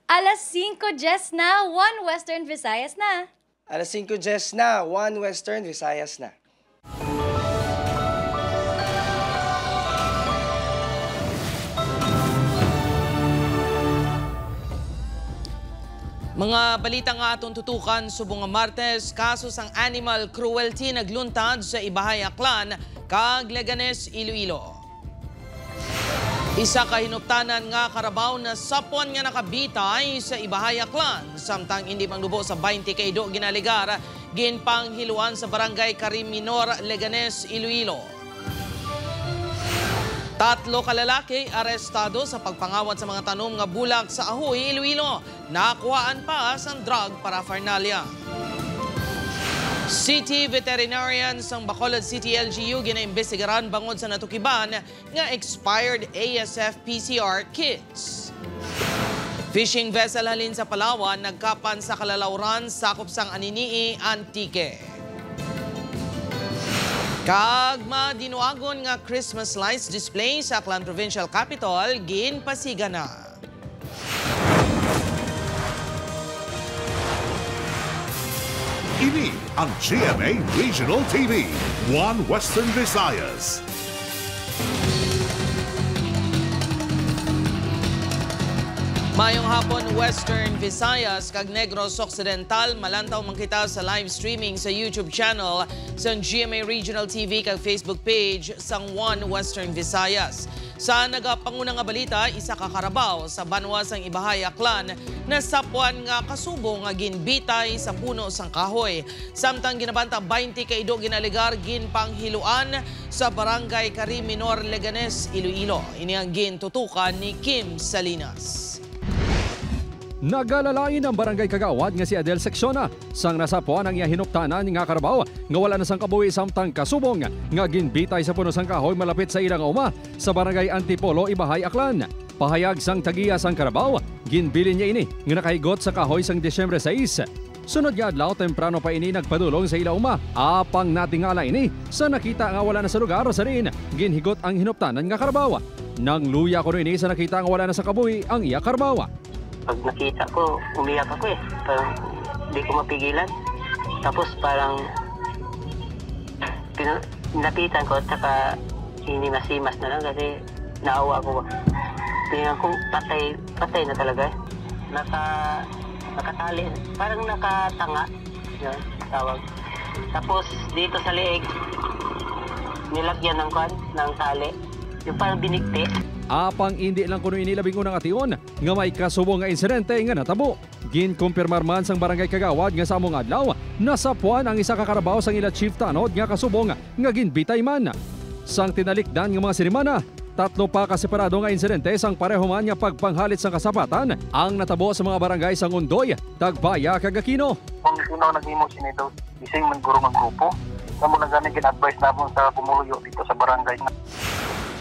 Alas 5:10 na, 1 Western Visayas na. Alas 5:10 na, 1 Western Visayas na. Mga balita nga atong tutukan subong nga Martes, kaso sang animal cruelty nagluntad sa Ibahay Aklan, kag Leganes, Iloilo. Isa ka hinuptanan nga karabaw na sapwan nga nakabitay sa Ibahay Aklan, samtang hindi mangdubo sa 20 kaido ginaligar, ginpanghiluan sa barangay Cariminor, Leganes, Iloilo. 3 kalalaki arestado sa pagpangawat sa mga tanom nga bulak sa Ahoy, Iloilo. Nakuhaan pa ang drug paraphernalia. City veterinarians ng Bacolod City LGU ginaimbestigaran bangod sa natukiban nga expired ASF PCR kits. Fishing vessel halin sa Palawan nagkapan sa Kalalauran sakop sang Aninii, Antique. Kag madinuagon nga Christmas lights display sa Aklan Provincial Capital, ginpasiga na. Ini ang GMA Regional TV, 1 Western Visayas. Mayong hapon, Western Visayas kag Negros Occidental, malantaw makita sa live streaming sa YouTube channel sa GMA Regional TV kag Facebook page sang 1 Western Visayas. Sa nagapangunang nga balita, isa ka karabaw sa banwa sang Ibahay Aklan na sapwan nga kasubo nga ginbitay sa puno sang kahoy. Samtang ginabanta 20 kaido ginaligar ginpanghiluan sa barangay Cariminor, Leganes, Iloilo. Ini ang gintutukan ni Kim Salinas. Nagalalain ang barangay Kagawad nga si Adel Secciona sang nasapuan ang iya hinuptanan nga karabaw nga wala na sang kabuhi samtang kasubong nga ginbitay sa puno sang kahoy malapit sa ilang uma sa barangay Antipolo, Ibahay, Aklan. Pahayag sang tagiya sang karabaw, ginbilin niya ini nga nakahigot sa kahoy sang Desyembre 6. Sunod nga adlaw temprano pa ini nagpadulong sa ilang uma. Apang natingala ini sa nakita nga wala na sa lugar sa rin ginhigot ang hinuptanan nga karabaw. Nang luya ko ini sa nakita nga wala na sa kabuhi ang iya karabaw. Pag nakita ko, umiyak ako eh. Parang hindi ko mapigilan. Tapos parang napitan ko at saka hinimasimas na lang kasi naawa ko. Tingnan ko patay na talaga eh. Nakatali, parang nakatanga. Yun, tawag. Tapos dito sa leeg, nilagyan ng tali. Yung parang binikti. Apang hindi lang kuno ini labing unang ation nga may kasubong nga insidente nga natabo. Ginkumpirmar man sang barangay Kagawad nga sa among adlaw nasapuan ang isa ka karabaw sang ila chief tanod nga kasubong nga ginbitay man. Sang tinalikdan nga mga sinimana, 3 pa ka separado nga insidente sang pareho man nga pagpanghalit sang kasapatan ang natabo sa mga barangay sang Undoy, Tagbaya kag Aquino. Kung sino naghimo sinito, ising man guro ng grupo. Kamo na gani gin-advise namon sa pumuluyo dito sa barangay.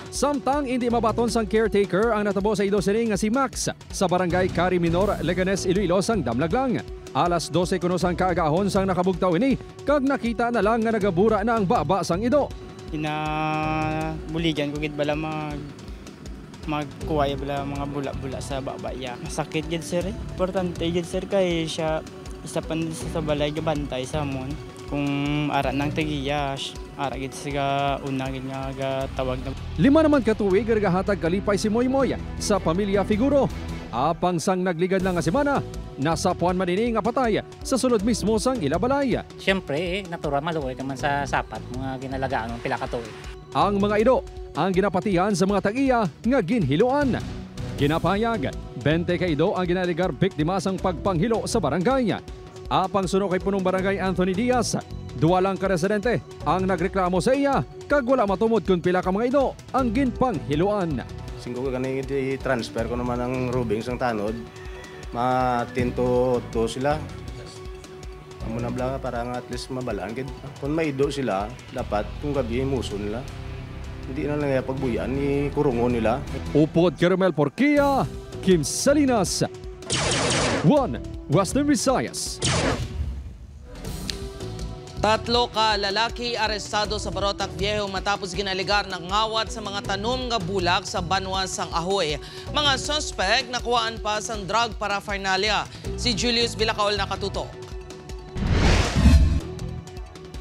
Samtang hindi mabaton sang caretaker ang natabo sa Ilocos nga si Max sa barangay Cariminor, Leganes, Iloilo sang damlaglang. Alas 12 kuno sang kaagahon sang nakabugtaw ini kag nakita na lang nga nagabura na ang baba sang ido. Buligan ko gid bala magkuway bala mga bula-bula sa baba ya. Masakit gid sir. Importante gid sir kay siya isa pa sa balay gabantay sa amon. Kung ara nang tagiya, ara gid siga una gid nga tawag na. 5 naman katuig gahatag kalipay si Moymoy sa pamilya Figuro. Apang sang nagligad lang nga semana, nasapuan man ini nga patay sa sulod mismo sang ilabalay. Siyempre, natural maluoy naman sa sapat mga ginalagaan ng pila ka tuig. Ang mga ido ang ginapatihan sa mga tagiya nga ginhiluan. Ginapayag, 20 ka ido ang ginaligar biktima sang pagpanghilo sa barangay. Apang suno kay punong barangay Anthony Diaz, 2 lang ka residente ang nagreklamo sa iya kag wala matumod kung pila ka mga ido ang ginpanghiluan. Singko ka ganun i-transfer ko naman ang rubing sang tanod, matinto to sila. Amo na bla para nga at least mabalaan. Kung may ido sila, dapat kung gabi muso nila. Hindi na lang pagbuyan ni kurungo nila. Upod Caramel Porquia, Kim Salinas, 1 Western Visayas. Tatlo ka lalaki arestado sa Barotac Viejo matapos ginaligar ng ngawat sa mga tanom nga bulak sa Banwa sang Ahoy. Mga suspect nakuhaan pa sa drug paraphernalia. Si Julius Bilacaol nakatutok.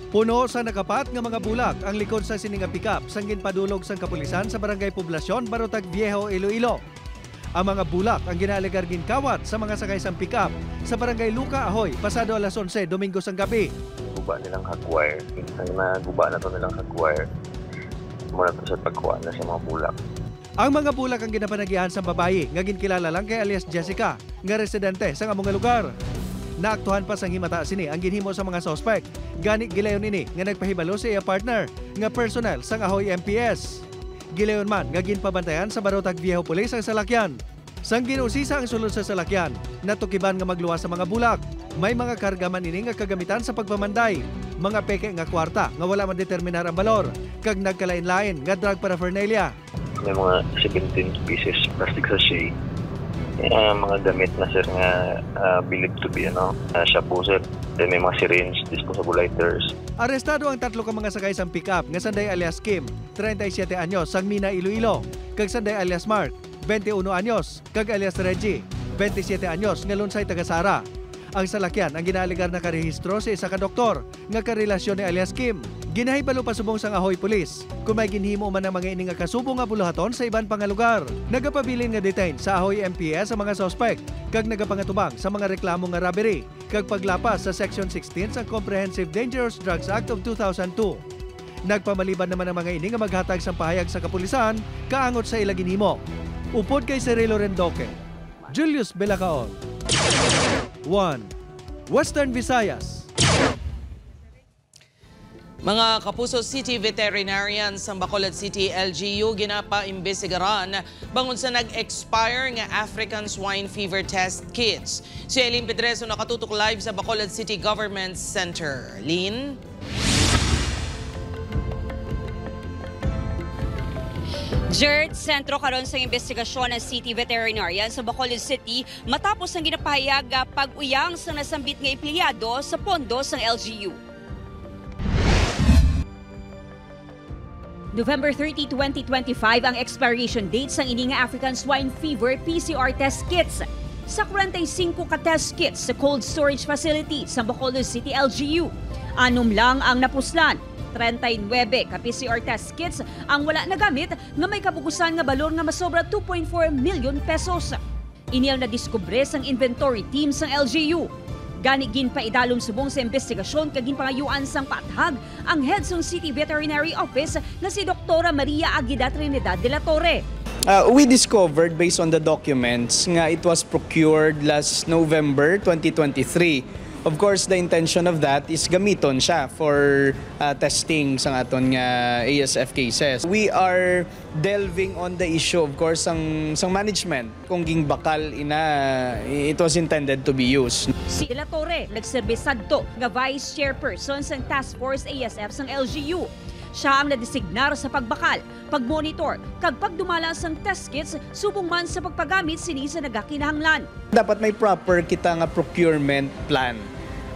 Puno sa nakapat nga mga bulak ang likod sa sininga pickup sang ginpadulog sang kapulisan sa Barangay Poblasyon, Barotac Viejo, Iloilo. Ang mga bulak ang ginaligar ginkawat sa mga sakay sang pickup sa Barangay Luca, Ahoy, pasado alas 11 Domingo sang gabi. Guba nilang hardwire. Ang mga guba na to nilang hardwire, muna to sa pagkuha na sa mga bulak. Ang mga bulak ang ginapanagihan sa babae nga ginkilala lang kay alias Jessica nga residente sa among lugar. Naaktuhan pa sang himata sini ang ginhimo sa mga suspect. Gani gilayon ini nga nagpahibalo sa iya partner nga personnel sang Ahoy MPS. Gilayon man nga ginpabantayan sa Barotac Viejo Police ang salakyan. Sang ginusisa ang sulod sa salakyan, natukiban nga magluwas sa mga bulak. May mga karga man ini nga kagamitan sa pagpamanday, mga peke nga kwarta nga wala man determinar ang balor, kag nagkalain-lain nga drug paraphernalia. May mga 17 pieces plastic sachet. Mga gamit na sir nga believed to be shampoo sir. Then may mga syringe, disposable lighters. Arestado ang tatlo ka mga sakay sang pickup nga sanday alias Kim, 37 anyos, sang Mina, Iloilo, kag sanday alias Mark, 21 anyos, kag alias Reggie, 27 anyos, nga lunsay taga Sara. Ang salakyan ang ginaligar na karehistro sa isa ka doktor nga karelasyon ni alias Kim. Ginahibalo pa subong sang Ahoy Police kung may ginhimo man ang mga ini nga kasubong nga buluhaton sa iban pang lugar. Nagapabilin nga detain sa Ahoy MPS ang mga suspect kag nagapangatubang sa mga reklamo nga robbery kag paglapas sa Section 16 sa Comprehensive Dangerous Drugs Act of 2002. Nagpamaliban naman ang mga ini nga maghatag sa pahayag sa kapulisan kaangot sa ila ginhimo. Upod kay Cirilo Rendoque, Julius Bilacaol. 1 Western Visayas. Mga Kapuso City Veterinarians sa Bacolod City LGU ginapa-imbestigaran bangon sa nag-expire nga African Swine Fever Test Kits. Si Eileen Pedreso nakatutok live sa Bacolod City Government Center. Lynn? Jared, sentro karon sa investigasyon ng City Veterinarian sa Bacolod City matapos ang ginapahayag pag-uyang sa nasambit nga empleyado sa pondo ng LGU. November 30, 2025 ang expiration date sang ini nga African Swine Fever PCR test kits. Sa 45 ka test kits sa cold storage facility sa Bacolod City LGU. Anom lang ang napuslan. 39 ka PCR test kits ang wala nagamit nga may kabugusan nga balor nga masobra 2.4 million pesos. Ini ang nadiskubre sang inventory team sang LGU. Gani ginpaidalom subong sa investigasyon kag ginpangayuan sang paathag ang head sang City Veterinary Office nga si Dr. Maria Aguida Trinidad de la Torre. We discovered based on the documents nga it was procured last November 2023. Of course, the intention of that is gamiton siya for testing sa aton nga ASF cases. We are delving on the issue, of course, sang management. Kung ging bakal it was intended to be used. Si De La Torre, nagserbisadto nga Vice Chairperson sang Task Force ASF sang LGU. Siya ang nadesignar sa pagbakal, pagmonitor, kag pagdumala sang test kits subong man sa pagpagamit sini sa nagakinahanglan. Dapat may proper kita nga procurement plan.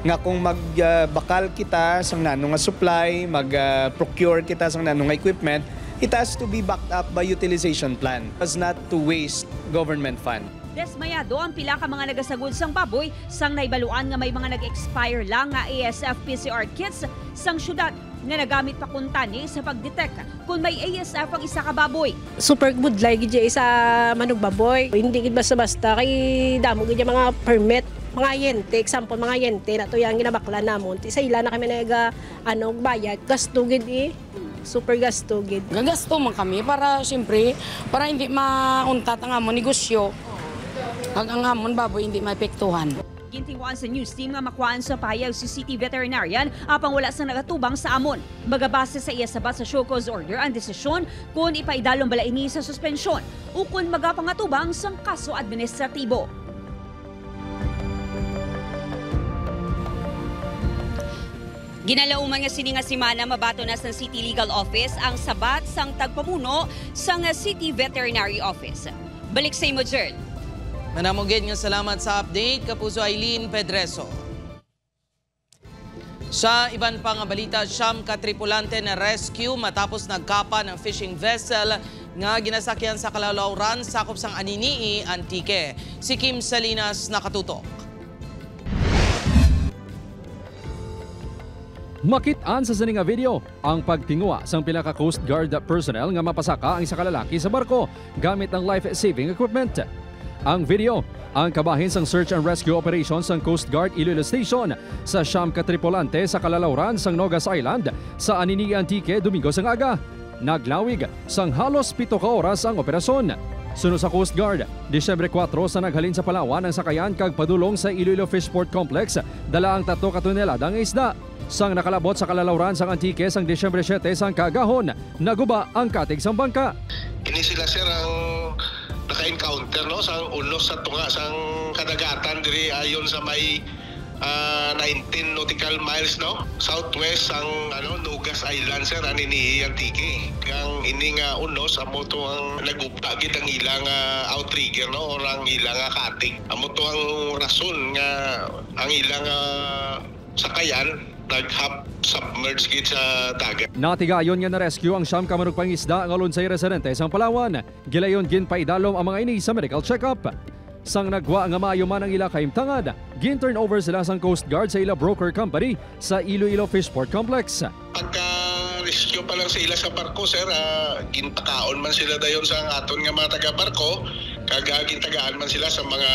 Nga kung magbakal kita sang nanong nga supply, mag-procure kita sang nanong nga equipment, it has to be backed up by utilization plan. As not to waste government fund. Desmayado ang pila ka mga nagasagod sang baboy sang naibaluan nga may mga nag-expire lang nga ASF PCR kits sang syudad nga nagamit pa kuntani sa pagdetect kung may ASF ang isa ka baboy. Super good like sa manong baboy. Hindi gid basta-basta kay damo gid mga permit. Mga yente, example, mga yente na to yung ginabakla namon. Sa ila na kami bayad. Gastugid super gastugid. Gagasto man kami para siyempre, para hindi mauntat ang amon negosyo. Ang amon baboy hindi maepektuhan. Gintiwaan sa news team nga makuhaan sa pahayag si City Veterinarian apang wala sa nagatubang sa amon. Magabase sa iya sabat sa show cause order ang desisyon kung ipaidalong bala ini sa suspensyon o kung magapangatubang sang kaso administratibo. Ginalauman nga sini nga semana mabato na sa City Legal Office ang sabat sang tagpamuno sa City Veterinary Office. Balik sa imo, Jerd. Manamugid nga salamat sa update, Kapuso Eileen Pedreso. Sa iban pang balita, siyam ka tripulante na rescue matapos nagkapa ng fishing vessel nga ginasakyan sa Kalalauran sakop sang Aninii, Antique. Si Kim Salinas nakatutok. Makit-an sa sining nga video ang pagtingwa sang pila ka Coast Guard personnel nga mapasaka ang isa ka lalaki sa barko gamit ang life-saving equipment. Ang video ang kabahin sang search and rescue operations ng Coast Guard Iloilo Station sa siyam ka tripulante sa Kalalauran sang Nogas Island sa Aninii, Antique, Domingo sang aga. Naglawig sang halos 7 ka oras ang operasyon. Sunod sa Coast Guard, Disyembre 4 sa naghalin sa Palawan ang sakayan kag padulong sa Iloilo Fishport Complex, dala ang 3 ka tonelada ng isda. Sang nakalabot sa Kalalauran sang Antique sang Disyembre 7 sang kagahon, naguba ang katig sang bangka. Kini sila sir ang naka-encounter no sa unos sa tunga sang kadagatan diri ayon sa may 19 nautical miles no southwest sang Nogas Island sir Aninii, Antique. Kang ini nga unos amo to ang naguba gid ang ilang outrigger no or ang ilang katig. Amo to ang rason nga ang ilang sakayan nag-half submerged gid sa dagat. Natigayon nga na-rescue ang siyam ka manugpang isda ang alunsay residente sa Palawan. Gilayon gin paidalom ang mga ini sa medical check-up. Sang nagwa nga maayo man ang ila kaimtangad, gin-turn over sila sang Coast Guard sa ila broker company sa Iloilo Fishport Complex. Pagka-rescue pa lang sila sa barko, sir, gintakaon man sila dayon sa aton nga mga taga-barko, kag gintagaan man sila sa mga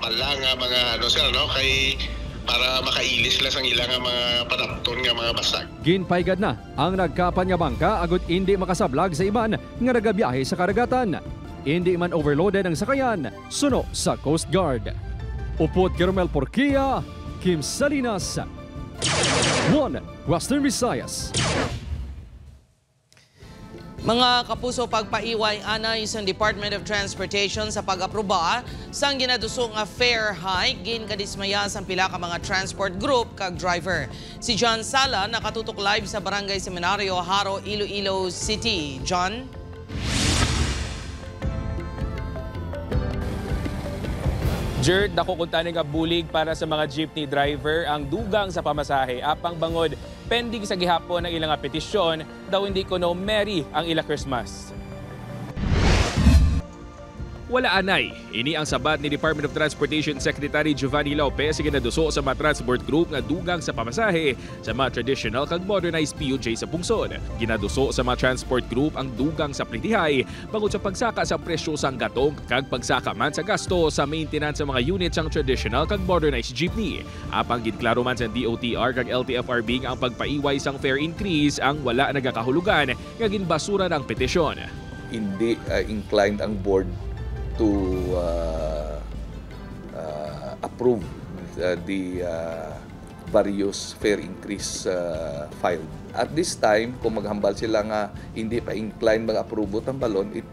malanga, mga sir, no, kay para makailis sila sang ilang mga padapton nga mga basag. Ginpaigad na ang nagkapan nga bangka agot hindi makasablag sa iban nga nagabiyahe sa karagatan. Hindi man overloaded ang sakayan, suno sa Coast Guard. Upod Carmel Porquia, Kim Salinas, 1 Western Visayas. Mga kapuso, pagpaiway anay sa Department of Transportation sa pag-aproba sang ginaduso nga fare hike gin kadismaya sa pila ka mga transport group kag driver. Si John Sala nakatutok live sa Barangay Seminario, Haro, Iloilo City. John? Jerd, dako kuntaning nga bulig para sa mga jeepney driver ang dugang sa pamasahe. Apang bangod, pending sa gihapon ng ilang petisyon, daw hindi kuno merry ang ila Christmas. Wala anay. Ini ang sabat ni Department of Transportation Secretary Giovanni Lopez sa ginaduso sa mga transport group nga dugang sa pamasahe sa mga traditional kag modernized PUJ sa pungsod. Ginaduso sa mga transport group ang dugang sa plitihay bangod sa pagsaka sa presyo sang gatong kag pagsaka man sa gasto sa maintenance sa mga units sang traditional kag modernized jeepney. Apang ginklaro man sa DOTR kag LTFRB nga ang pagpaiway sang fare increase ang wala nagakahulugan nga ginbasura ng petisyon. Hindi inclined ang board to approve the various fare increase filed. At this time, kung maghambal sila nga hindi pa inclined mag-approve ang balon, it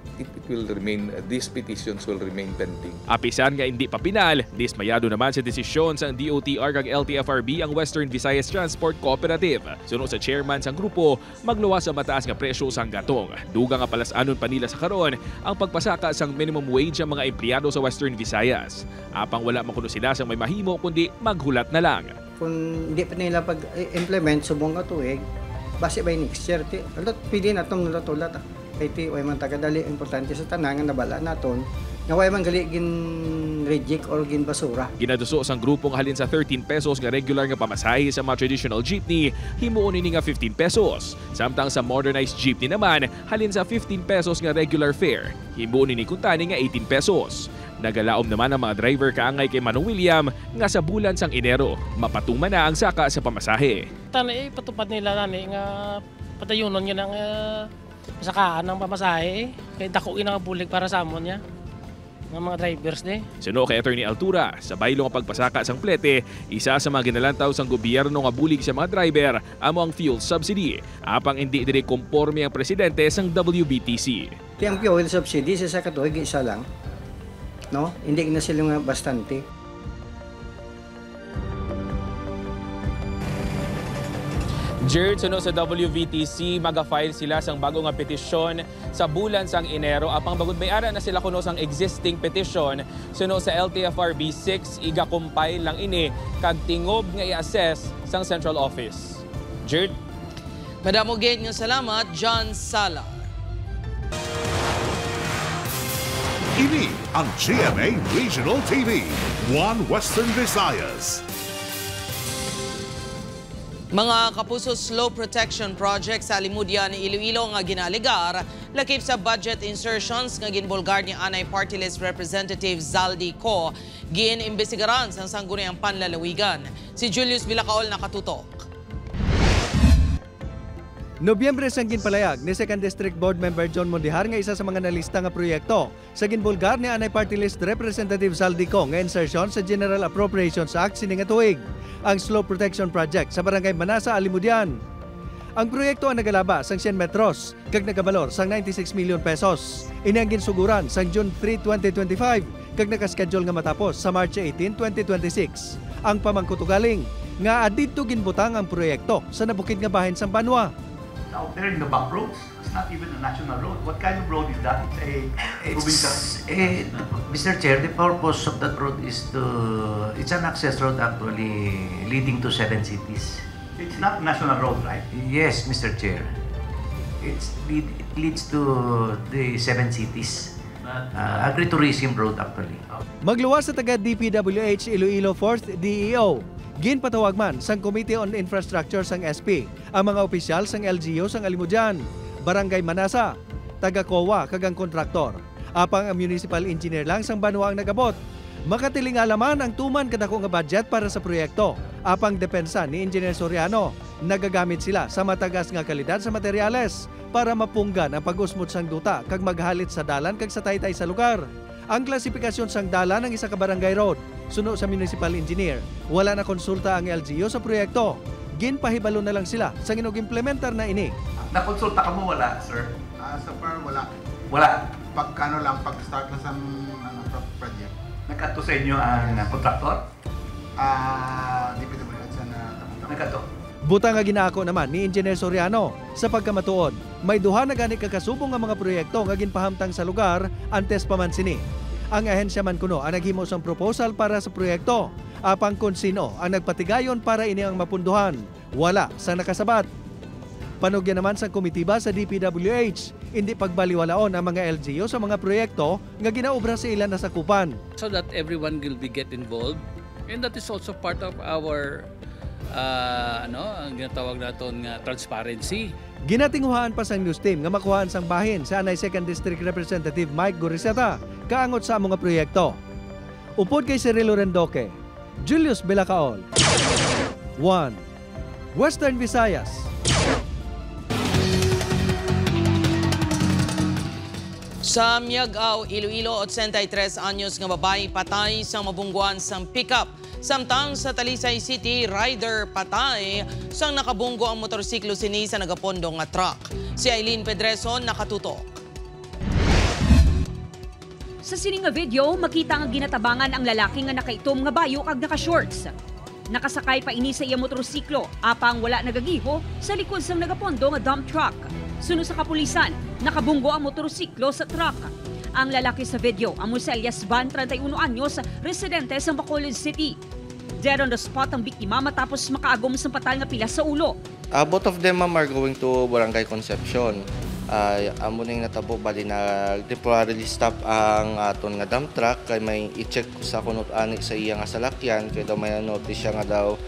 will remain, these petitions will remain pending. Apisan nga hindi pa pinal, dismayado naman sa desisyon sa DOTR kag LTFRB ang Western Visayas Transport Cooperative. Sunod sa chairman sang grupo, magluwas sa mataas nga presyo sang gatong. Dugang nga palasanon pa nila sa karon ang pagpasaka sang minimum wage ang mga empleyado sa Western Visayas. Apang wala makuno sila sang may mahimo kundi maghulat na lang. Kung hindi pa nila pag-implement subong katuig, base by next year, pwede na itong natulat. Kaya way man tagadali, importante sa tanang na nabala naton, na way man gali gin reject or gin basura. Ginaduso sang grupong halin sa 13 pesos nga regular nga pamasahe sa mga traditional jeepney, himuon ini nga 15 pesos. Samtang sa modernized jeepney naman, halin sa 15 pesos nga regular fare, himuon ini kuntani nga 18 pesos. Nagalaom naman ang mga driver kaangay kay Manong William nga sa bulan sang Enero, mapatuman na ang saka sa pamasahe. Tani patupad nila nani nga patayunon yun ang sakaan ng pamasahe. Kaya dako nga bulig para sa amon niya ng mga drivers ni. Suno kay Attorney Altura, sa baylo nga pagpasaka sang plete, isa sa mga ginalantaw sang gobyerno nga bulig sa mga driver amo ang fuel subsidy. Apang hindi diri komporme ang presidente sang WBTC. Ang fuel subsidy sa katuig isa lang. No? Hindi na sila nga bastante. Jared, suno sa WVTC, maga-file sila sang bago nga petisyon sa bulan sang Enero. Apang bagod may ara na sila kuno sang existing petition, suno sa LTFRB 6, iga-compile lang ini, kag tingob nga i-assess sang central office. Jared? Madamo gate nga salamat, John Sala. Ini ang GMA Regional TV, One Western Visayas. Mga kapuso, slow protection project sa Alimudia ni Iloilo nga ginaligar, lakip sa budget insertions nga ginbulgar ni Anay Party List Representative Zaldi Co, gin-imbestigaran sa sangguniang panlalawigan. Si Julius Bilacaol nakatutok. Nobyembre sang ginpalayag ni 2nd District Board Member John Mondihar nga isa sa mga nalista nga proyekto sa ginbulgar ni Anay Party List Representative Zaldi Co nga insertion sa General Appropriations Act sini nga tuig, ang Slow Protection Project sa Barangay Manasa, Alimudian. Ang proyekto ang nagalaba sang 100 metros kag nagabalor sang 96 million pesos. Ini ang ginsuguran sang June 3, 2025 kag nakaschedule nga matapos sa March 18, 2026. Ang pamangkutugaling nga adito ginbutang ang proyekto sa nabukid nga bahin sang Banwa. Out there in the back roads, it's not even a national road. What kind of road is that? Mr. Chair, the purpose of that road is it's an access road actually leading to 7 cities. It's not a national road, right? Yes, Mr. Chair. It leads to the 7 cities. Agritourism road actually. Magluwas sa taga DPWH Iloilo 4th DEO. Ginpatawag man sang Committee on Infrastructure sang SP ang mga opisyal sang LGU sang Alimudian, Barangay Manasa, taga COA kagang kontraktor. Apang ang municipal engineer lang sang Banwa ang nagabot. Makatilingalaman ang tuman kadako nga budget para sa proyekto. Apang depensa ni Engineer Soriano, nagagamit sila sa matagas nga kalidad sa materyales para mapunggan ang pag-usmot sang duta kag maghalit sa dalan kag sa taytay sa lugar. Ang klasifikasyon sang dalan ng isa ka barangay road, suno sa municipal engineer, wala na konsulta ang LGU sa proyekto. Ginpahibalo na lang sila sa ginog-implementar na ini. Nakonsulta ka mo wala, sir? So far, wala. Wala. Pagkano lang, pag-start na sa project. Nagkato sa inyo ang kontraktor? DPWH na nagkato. Buta nga ginaako naman ni Engineer Soriano sa pagkamatuod. May duha na gani kakasubong nga mga proyekto nga ginpahamtang sa lugar antes pa man sini. Ang ahensya man kuno ang naghimo sang proposal para sa proyekto. Apang kung sino ang nagpatigayon para ini ang mapunduhan. Wala sa nakasabat. Panugyan naman sa komitiba sa DPWH, hindi pagbaliwalaon ang mga LGU sa mga proyekto nga ginaobra sa ilan na sakupan. So that everyone will be get involved, and that is also part of our ang ginatawag naton nga transparency. Ginatinguhaan pa sang news team nga makuhaan sang bahin sa Anay 2nd District Representative Mike Goriseta kaangot sa mga proyekto. Upod kay Cirilo Rendoque, Julius Bilacaol. 1. Western Visayas. Sa Miagao, Iloilo, 83 anyos nga babae patay sa mabungguan sang pickup. Samtang sa Talisay City, rider patay sang nakabunggo ang motorsiklo sini sa nagapondong nga truck. Si Eileen Pedreson nakatutok. Sa sining nga video, makita nga ginatabangan ang lalaki nga nakaitom nga bayo kag naka-shorts. Nakasakay pa ini sa iya motorsiklo, apang wala nagagiho sa likod sang nagapondo nga dump truck. Suno sa kapulisan, nakabunggo ang motorsiklo sa truck. Ang lalaki sa video, ang Muselias Van, 31 anyos, residente sa Bacolod City. Dead on the spot ang biktima matapos makaagom sa patal nga pila sa ulo. Both of them are going to Barangay Concepcion. Amo ning natabo bali na temporarily stop ang aton nga dump truck kay may i-check sa kunot ani sa iya nga salakyan kay daw may notice siya nga daw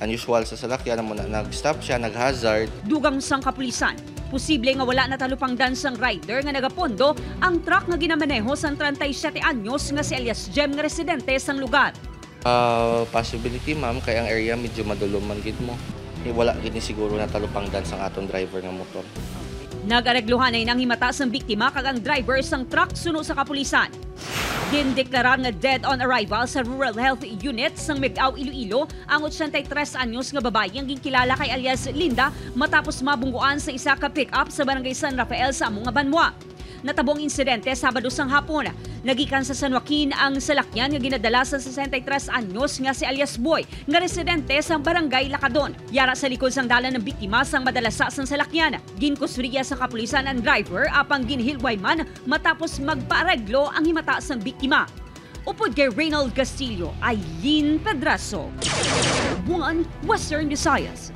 unusual sa salakyan mo na nag-stop siya, nag-hazard. Dugang sang kapulisan, posible nga wala natalupangdan sang rider nga nagapondo ang truck nga ginamaneho sang 37 anyos nga si Elias Jem nga residente sang lugar. Possibility ma'am kay ang area medyo maduluman gid mo. Wala gid ni siguro natalupangdan sang aton driver nga motor. Nag-aregluhan ay nang himata sang biktima kag ang driver sang truck suno sa kapulisan. Gindeklarar nga dead on arrival sa Rural Health Unit sang Miagao, Iloilo ang 83 anyos nga babae ang ginkilala kay alias Linda matapos mabungguan sa isa ka pick-up sa Barangay San Rafael sa among nga Banwa. Natabong insidente Sabado sang hapon. Nagikan sa San Joaquin ang salakyan nga ginadala sa 63 anyos nga si alias Boy nga residente sa barangay Lacadon. Yara sa likod sang dalan ng biktima sang madalasa sang salakyan. Ginkusuriya sa kapulisan ang driver apang ginhilway man matapos magpaareglo ang himata sang biktima. Upod kay Reynald Castillo, Aileen Pedraso. 1 Western Visayas.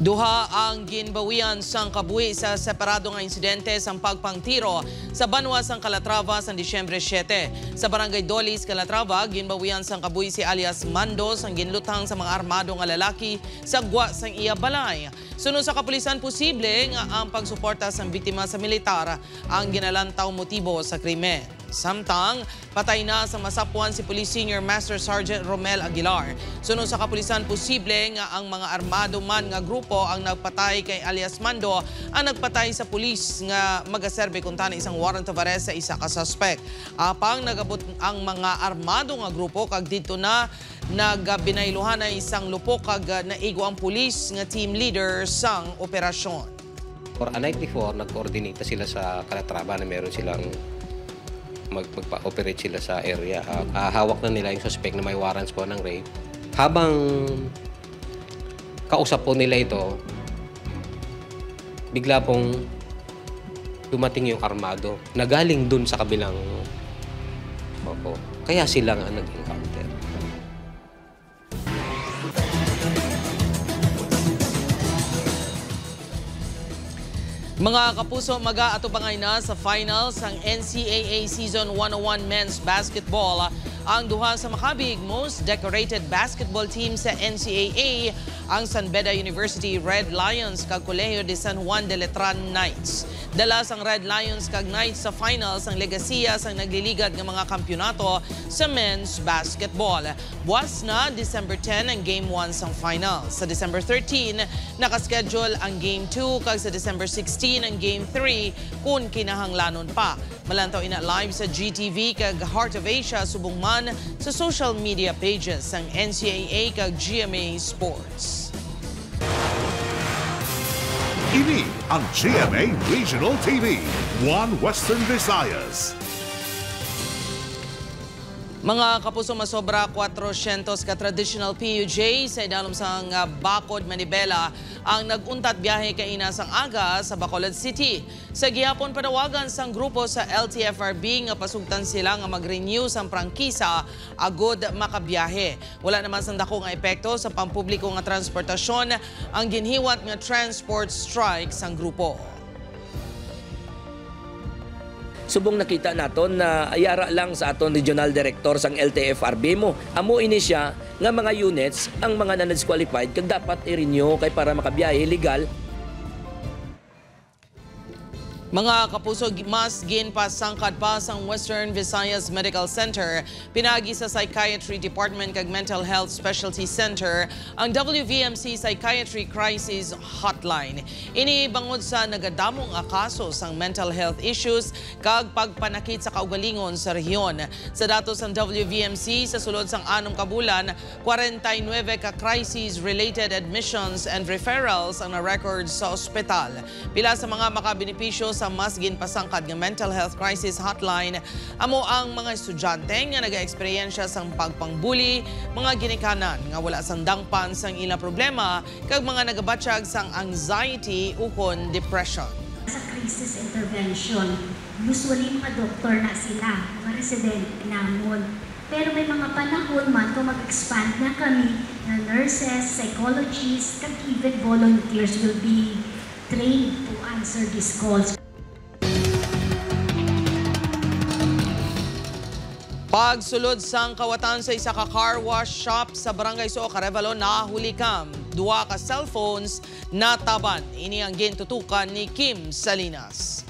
Duha ang ginbawian sang kabuhi sa separado nga insidente sang pagpangtiro sa Banwa sang Calatrava sang Disyembre 7. Sa Barangay Dolis, Calatrava, ginbawian sang kabuhi si alias Mando sang ginlutang sa mga armado nga lalaki sa gwa sang iya balay. Sunod sa kapulisan, posible nga ang pagsuporta sang biktima sa militar ang ginalantaw motibo sa krimen. Samtang, patay na sa masapuan si Police Senior Master Sergeant Romel Aguilar. Sunod sa kapulisan, posible nga ang mga armado man nga grupo ang nagpatay kay alias Mando ang nagpatay sa pulis nga magaserbe kung tani isang warrant of arrest sa isa ka suspect. Apang nagabot ang mga armado nga grupo kag dito na nagbinayluhan na isang lupok kag naigo ang pulis nga team leader sang operasyon. For a night before, nag-coordinate sila sa Calatrava na meron silang magpa-operate sila sa area. Hawak na nila yung suspect na may warrants po ng rape. Habang kausap po nila ito, bigla pong dumating yung armado na galing dun sa kabilang opo. Kaya sila nga nag-encounter. Mga kapuso, mag-aatubangay na sa finals ang NCAA Season 101 Men's Basketball. Ang duha sa makabig most decorated basketball team sa NCAA, ang San Beda University Red Lions kag Colegio de San Juan de Letran Knights. Dala sang Red Lions kag Knights sa finals ang legasiya sang nagliligad ng mga kampyonato sa men's basketball. Buwas na December 10 ang Game 1 sang finals. Sa December 13, nakaschedule ang Game 2 kag sa December 16 ang Game 3 kung kinahanglanon pa. Malantaw ina live sa GTV kag Heart of Asia subong man sa social media pages ng NCAA kag GMA Sports. Ini ang GMA Regional TV, 1 Western Visayas. Mga kapuso, masobra 400 ka traditional PUJ sa idalom sang Bacod, Manibela ang naguntat biyahe kaina sang aga sa Bacolod City. Sa gihapon panawagan sang grupo sa LTFRB nga pasugtan sila nga mag-renew sang prangkisa agod makabiyahe. Wala naman sang dako nga epekto sa pampubliko nga transportasyon ang ginhiwat nga transport strike sang grupo. Subong nakita naton na ayara lang sa aton regional director sang LTFRB mo. Amo ini siya nga mga units ang mga non-disqualified kag dapat i-renew kay para makabiyahe legal. Mga kapuso, mas ginpasangkad pa sang Western Visayas Medical Center, pinagi sa Psychiatry Department kag Mental Health Specialty Center ang WVMC Psychiatry Crisis Hotline. Ini bangod sa nagadamong kaso sang mental health issues kag pagpanakit sa kaugalingon sa rehiyon. Sa datos ng WVMC sa sulod sang 6 ka bulan, 49 ka crisis-related admissions and referrals ang na-record sa ospital. Pila sa mga makabenepisyo sa mas ginpasangkad nga mental health crisis hotline amo ang mga estudyante nga naga-eksperyensya sang pagpangbuli, mga ginikanan nga wala sang dangpan sang ilang problema kag mga nagabatsyag sang anxiety ukon depression. Sa crisis intervention, usually mga doktor na sila, mga residente namon. Pero may mga panahon man kung mag-expand na kami na nurses, psychologists, kag even volunteers will be trained to answer these calls. Pagsulod sang kawatan sa isa ka car wash shop sa Barangay Sooca, Arevalo, nahulikam 2 ka cellphones na taban. Ini ang gintutukan ni Kim Salinas.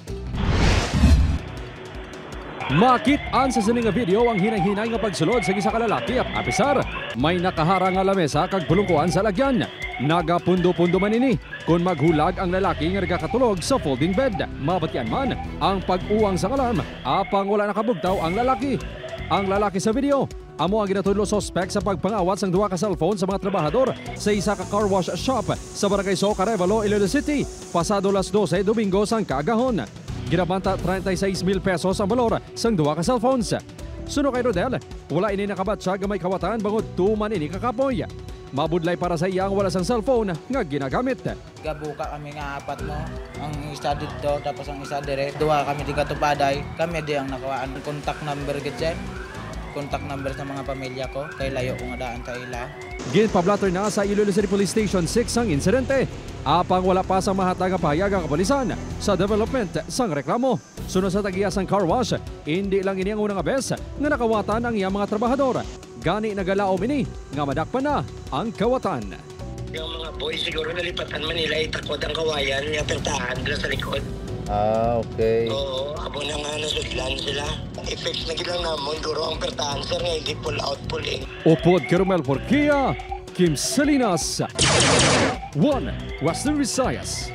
Makit-an sa sining video ang hinay-hinay nga pagsulod sa isa ka lalaki at apisar. May nakaharang nga lamesa kag pulungkuan sa lagyan. Nagapundo-pundo man ini kung maghulag ang lalaki nga nagakatulog sa folding bed. Mabatyan man ang pag-uwang sa alarm apang wala nakabugtaw ang lalaki. Ang lalaki sa video, amo ang ginatudlo suspect sa pagpangawat sang duha ka cellphone sa mga trabahador sa isa ka car wash shop sa Barangay Soca, Arevalo, Iloilo City pasado las 12 Domingo sang kaagahon. Ginabanta 36,000 pesos ang balor sang duha ka cellphones. Suno kay Rodel, wala ini nakabatsa nga may kawatan bangod tuman ini kakapoy. Mabudlay para sa iya ang wala sang cellphone nga ginagamit. Gabuka kami nga apat mo, ang isa dito tapos ang isa dire. Duha kami di katupaday, kami di ang nakawaan contact number gid contact number sa mga pamilya ko kay layo ko nga daan sa ila. Ginpablatter na sa Iloilo City Police Station 6 ang insidente. Apang wala pa sa mahatag pahayag ang kapulisan sa development sang reklamo. Sunod sa tagiya sang car wash, hindi lang ini ang unang abes nga nakawatan ang iyang mga trabahador. Gani nagalaom ini nga madakpan na ang kawatan. Yung mga boys siguro nalipatan man nila itakod ang kawayan nga pertahan dila sa likod. Okay. Oo, abo na nga nasudlan sila. I-fix na gilang namon, guro ang pertahan sir nga hindi pull out pull in. Upod Carmel Porquia, Kim Salinas, 1 Western Visayas.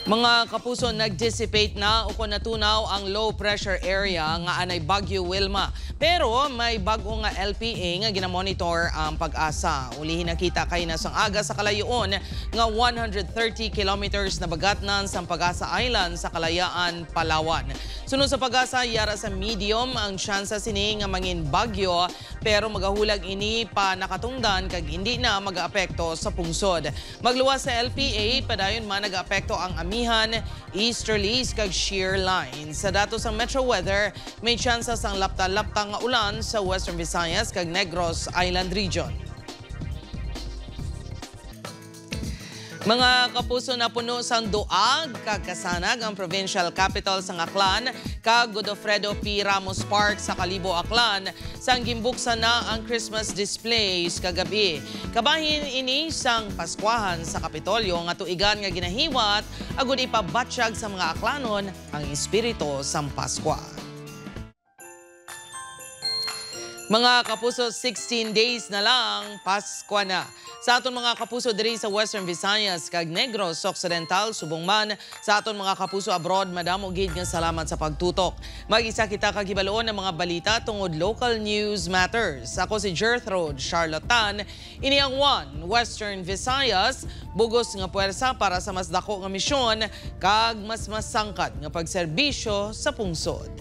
Mga kapuso, nag-dissipate na o natunaw ang low pressure area nga anay Bagyo Wilma. Pero may bago nga LPA nga ginamonitor ang pag-asa. Ulihin nakita kay nasang aga sa Kalayuon nga 130 kilometers na bagatnan sa Pag-asa Island sa Kalayaan, Palawan. Sunod sa pag-asa, yara sa medium ang tsansa sini nga mangin bagyo pero magahulag ini pa nakatungdan kag hindi na mag-aapekto sa pungsod. Magluwas sa LPA, padayon man nag-aapekto ang amihan, easterlies kag shear line. Sa datos ng Metro Weather, may tsansa sang lapta-lapta nga ulan sa Western Visayas kag Negros Island Region. Mga kapuso, na puno sang duag kagkasanag ang provincial capital sa Aklan kag Godofredo P. Ramos Park sa Kalibo, Aklan sang gimbuksan na ang Christmas displays kagabi. Kabahin ini sang Paskwahan sa Kapitolyo nga tuigan nga ginahiwat agud ipabatsyag sa mga Aklanon ang espiritu sang Paskwa. Mga kapuso, 16 days na lang, Paskwa na. Sa aton mga kapuso diri sa Western Visayas kag Negros Occidental, subong man sa aton mga kapuso abroad, madamo gid nga salamat sa pagtutok. Mag-isa kita kagibaloon ng mga balita tungod local news matters. Ako si Gertrude Charlotte Tan, ini ang One Western Visayas, bugos nga puwersa para sa mas dako nga misyon kag mas masangkad nga pagserbisyo sa pungsod.